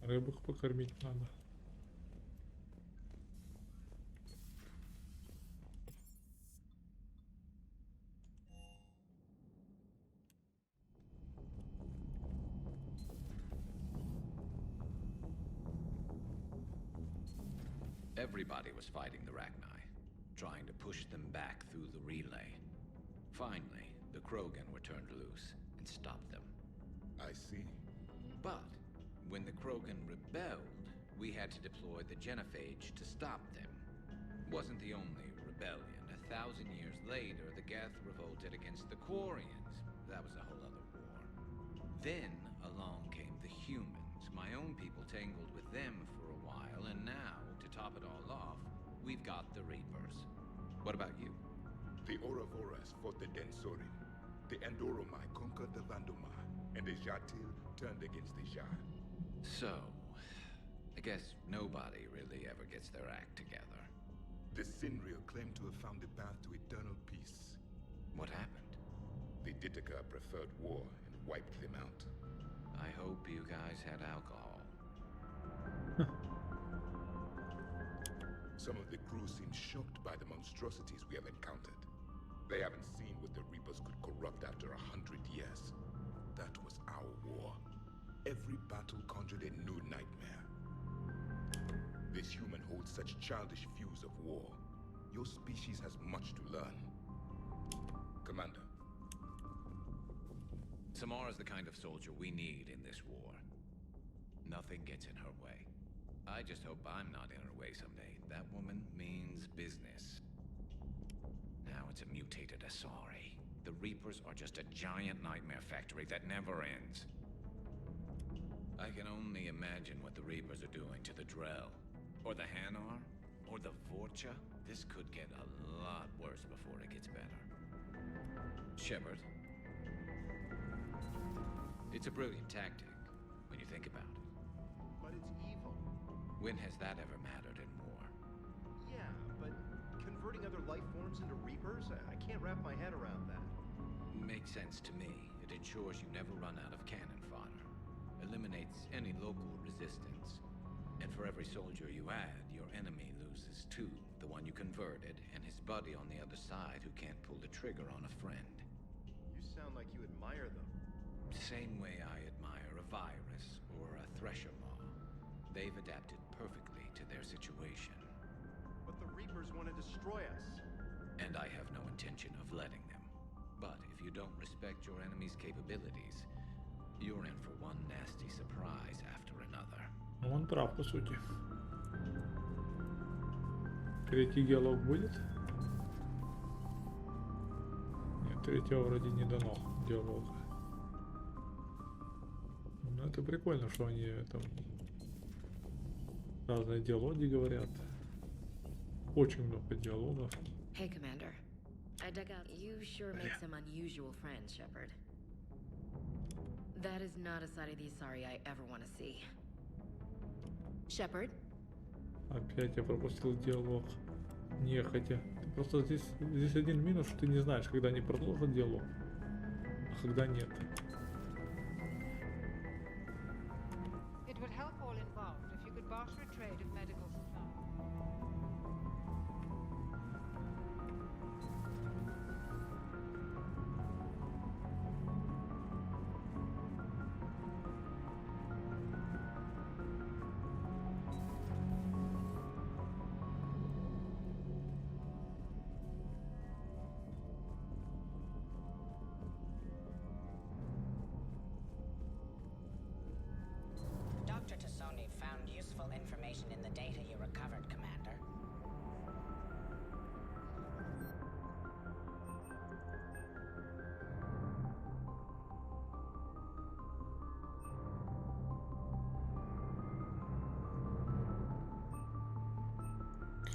Рыбок покормить надо. Everybody was fighting the Rachni, trying to push them back through the relay. Finally, the Krogan were turned loose and stopped them. I see. But when the Krogan rebelled, we had to deploy the Genophage to stop them. Wasn't the only rebellion. 1,000 years later, the Geth revolted against the Quarians. That was a whole other war. Then along came the humans. My own people tangled with them for a while, and now, to top it all off, we've got the Reapers. What about you? The Ouroboros fought the Densorin. The Andoromai conquered the Vandomai, and the Jatil turned against the Jar. So, I guess nobody really ever gets their act together. The Sinreal claimed to have found the path to eternal peace. What happened? The Ditaka preferred war and wiped them out. I hope you guys had alcohol. Some of the crew seem shocked by the monstrosities we have encountered. They haven't seen what the Reapers could corrupt after 100 years. That was our war. Every battle conjured a new nightmare. This human holds such childish views of war. Your species has much to learn. Commander. Samara's the kind of soldier we need in this war. Nothing gets in her way. I just hope I'm not in her way someday. That woman means business. Now it's a mutated Asari. The Reapers are just a giant nightmare factory that never ends. I can only imagine what the Reapers are doing to the Drell, or the Hanar, or the Vorcha. This could get a lot worse before it gets better. Shepard. It's a brilliant tactic, when you think about it. But it's evil. When has that ever mattered in war? Yeah, but converting other life forms into Reapers? I can't wrap my head around that. Makes sense to me. It ensures you never run out of cannon fodder. Eliminates any local resistance. And for every soldier you add, your enemy loses two. The one you converted, and his buddy on the other side who can't pull the trigger on a friend. You sound like you admire them. Same way I admire a virus or a thresher maw. They've adapted perfectly to their situation. But the Reapers want to destroy us. And I have no intention of letting them. But if you don't respect your enemy's capabilities, you're in for one nasty surprise after another. Ну, он прав, по сути. Третий диалог будет? Нет, третьего вроде не дано диалога. Ну, это прикольно, что они там разные диалоги говорят. Очень много диалогов. Hey, Commander. I dug out. You sure make some unusual friends, Shepard. That is not a side of the Asari I ever want to see. Shepard? Опять я пропустил диалог. Нехотя. Просто здесь один минус, что ты не знаешь, когда они продолжат диалог, а когда нет. It would help all involved if you could barter a trade of medical supplies. Dr. Tassoni found useful information in the data you recovered, Commander.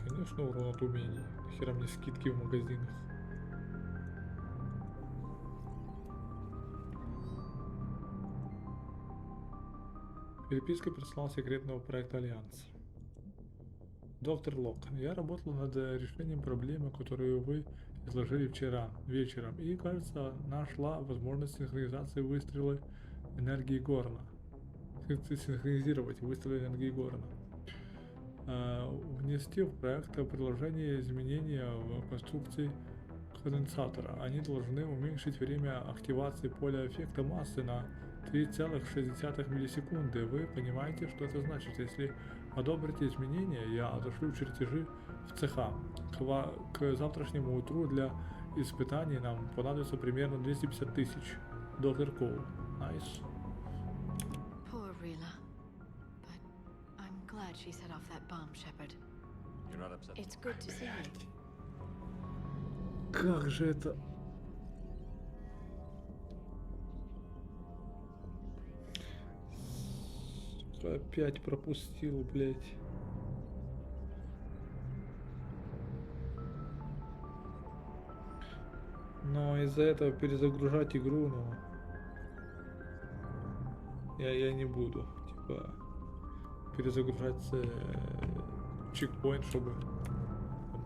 Конечно, урон от умений. Нахера мне скидки в магазинах. Переписка персонала секретного проекта Альянса. Доктор Лок, я работал над решением проблемы, которую вы изложили вчера вечером, и, кажется, нашла возможность синхронизации выстрела энергии Горна. Синхронизировать выстрелы энергии Горна. Внести в проект приложение изменения в конструкции конденсатора. Они должны уменьшить время активации поля эффекта массы на 3,6 миллисекунды. Вы понимаете, что это значит? Если одобрите изменения, я отошлю чертежи в цеха. К завтрашнему утру для испытаний нам понадобится примерно 250 тысяч. Доктор Коул. Найс. Poor Rila. But I'm glad she set off that bomb, Shepard. You're not upset. It's good to see you. Как же это... Опять пропустил, блять. Но из-за этого перезагружать игру, ну... Я не буду, типа, перезагружать чекпоинт, чтобы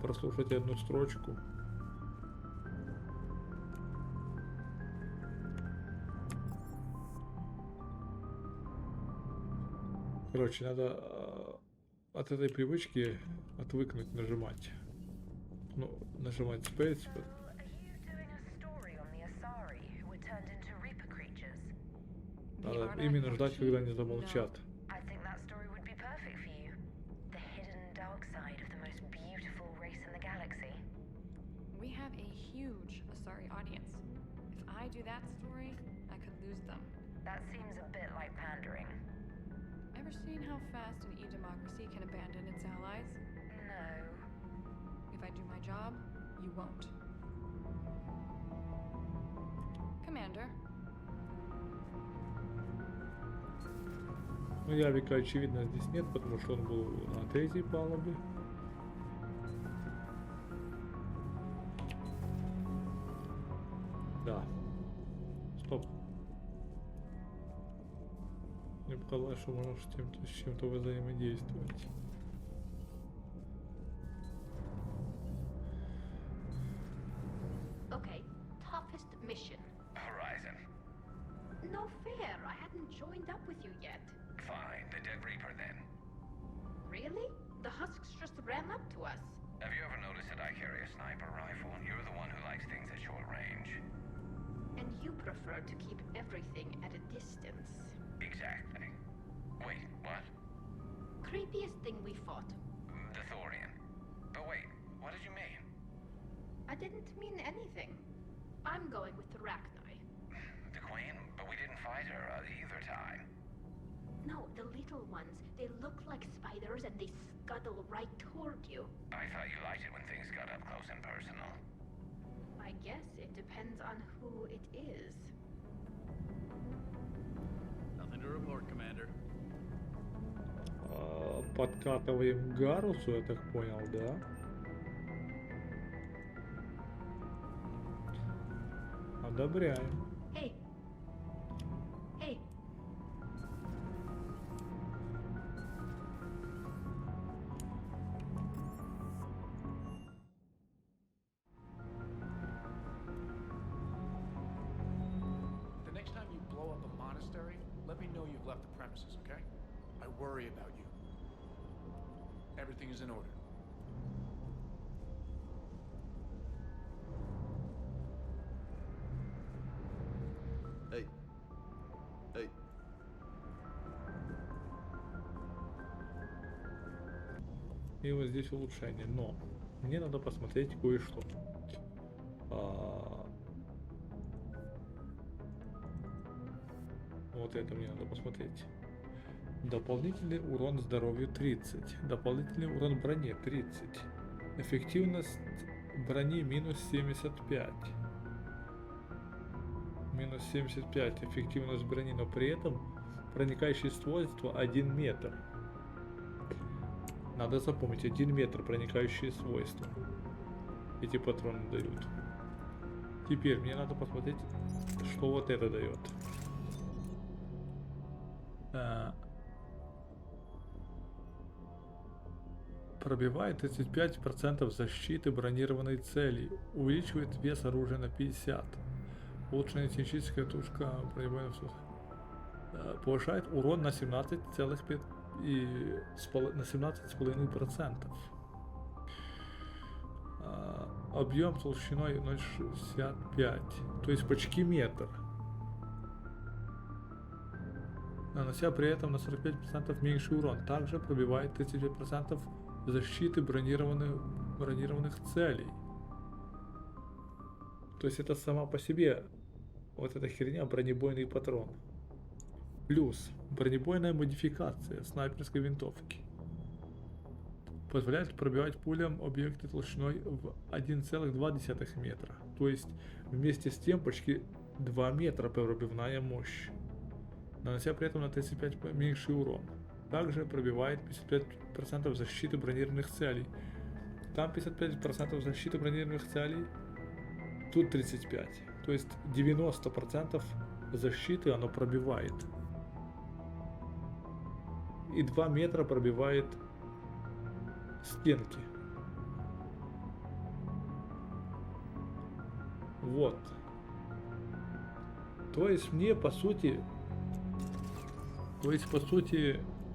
прослушать одну строчку. Короче, надо от этой привычки отвыкнуть нажимать. Ну, нажимать Space. Надо именно ждать, когда они замолчат. We have a huge Asari audience. If I do that story, I could lose them. That seems a bit like pandering. Ever seen how fast an e-democracy can abandon its allies? No. If I do my job, you won't. Commander. Ну, Явика, очевидно, здесь нет, потому что он был на третьей палубе. Да. Стоп. Мне показалось, что можно с чем-то взаимодействовать. Okay, toughest mission. Horizon. No fair, I hadn't joined up with you yet. Fine, the Dead Reaper then. Really? The husks just ran up to us. Have you ever noticed that I carry a sniper rifle and you're the one who likes things at short range? And you prefer to keep everything at a distance. Exactly. Wait, what? Creepiest thing we fought. The Thorian. But wait, what did you mean? I didn't mean anything. I'm going with the Ragnar. The Queen? But we didn't fight her either time. No, the little ones. They look like spiders and they scuttle right toward you. I thought you liked it when things got up close and personal. I guess it depends on who it is. Nothing to report, Commander. Подкатываем к Гарусу, я так понял, да? Одобряем. Hey. Hey. The next time you blow up a monastery, let me know you've left the premises, okay? I worry about you. Everything is in order. Эй. Эй. И вот здесь улучшение, но мне надо посмотреть кое-что. Вот это мне надо посмотреть. Дополнительный урон здоровью 30. Дополнительный урон броне 30. Эффективность брони минус 75. Минус 75 эффективность брони, но при этом проникающие свойства 1 метр. Надо запомнить, 1 метр проникающие свойства. Эти патроны дают. Теперь мне надо посмотреть, что вот это дает. Пробивает 35% защиты бронированной цели. Увеличивает вес оружия на 50. Улучшенная техническая тушка бронебойных. Повышает урон на 17,5%. Объем толщиной 0,65. То есть почти метр. Нанося при этом на 45% меньший урон. Также пробивает 35% защиты бронированных целей. То есть это сама по себе вот эта херня бронебойный патрон. Плюс бронебойная модификация снайперской винтовки. Позволяет пробивать пулям объекты толщиной в 1,2 метра. То есть вместе с тем почти 2 метра пробивная мощь. Нанося при этом на 35% меньший урон. Также пробивает 55% защиты бронированных целей. Там 55% защиты бронированных целей. Тут 35%. То есть 90% защиты оно пробивает. И 2 метра пробивает стенки. Вот. То есть мне по сути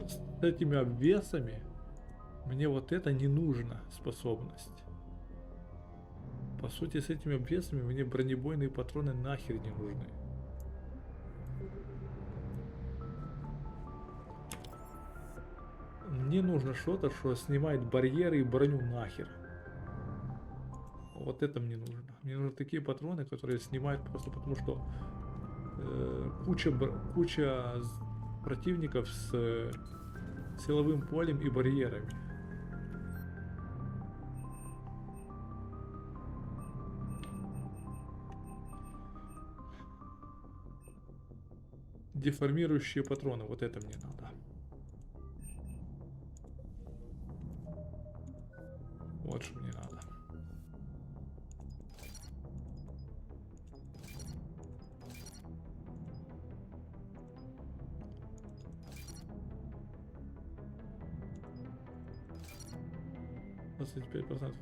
с этими обвесами мне вот это не нужно способность. По сути с этими обвесами мне бронебойные патроны нахер не нужны. Мне нужно что-то, что снимает барьеры и броню нахер. Вот это мне нужно. Мне нужны такие патроны, которые снимают просто потому, что куча противников с силовым полем и барьерами. Деформирующие патроны, вот это мне надо. Вот что мне надо.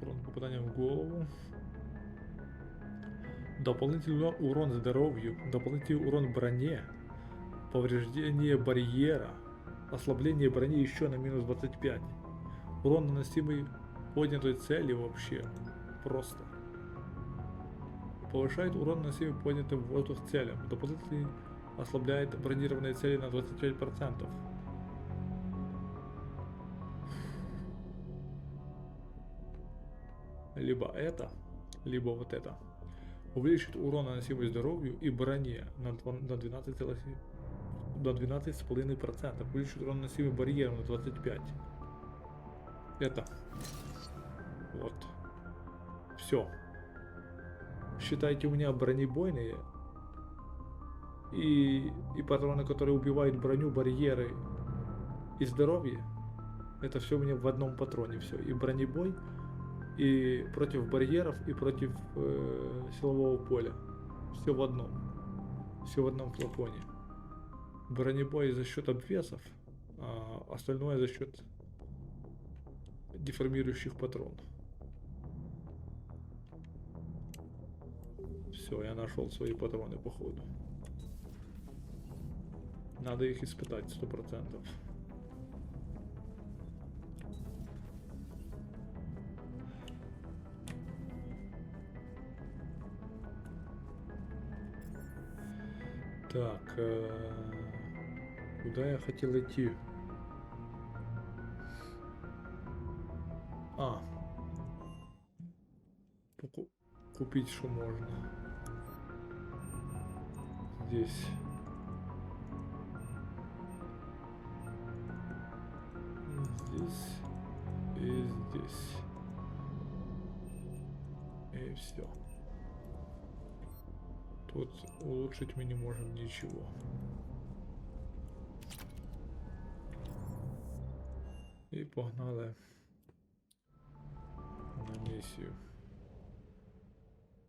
урон попадания в голову. Дополнительный урон здоровью. Дополнительный урон броне. Повреждение барьера. Ослабление брони еще на минус 25. Урон, наносимый поднятой цели вообще. Просто. Повышает урон, наносимый поднятым в воздух целям. Дополнительно ослабляет бронированные цели на 25%. Либо это, либо вот это. Увеличит урон, наносимый здоровью и броне на 12,5%. Увеличит урон, наносимый барьером на 25%. Это. Вот. Все. Считайте, у меня бронебойные и патроны, которые убивают броню, барьеры и здоровье. Это все у меня в одном патроне. Все. И бронебой, и против барьеров, и против силового поля. Все в одном. Все в одном флаконе. Бронебой за счет обвесов, а остальное за счет деформирующих патронов. Все, я нашел свои патроны, походу. Надо их испытать 100%. Так, куда я хотел идти? Купить, что можно. Здесь. Здесь. И здесь. И все. Тут улучшить мы не можем ничего. И погнали на миссию.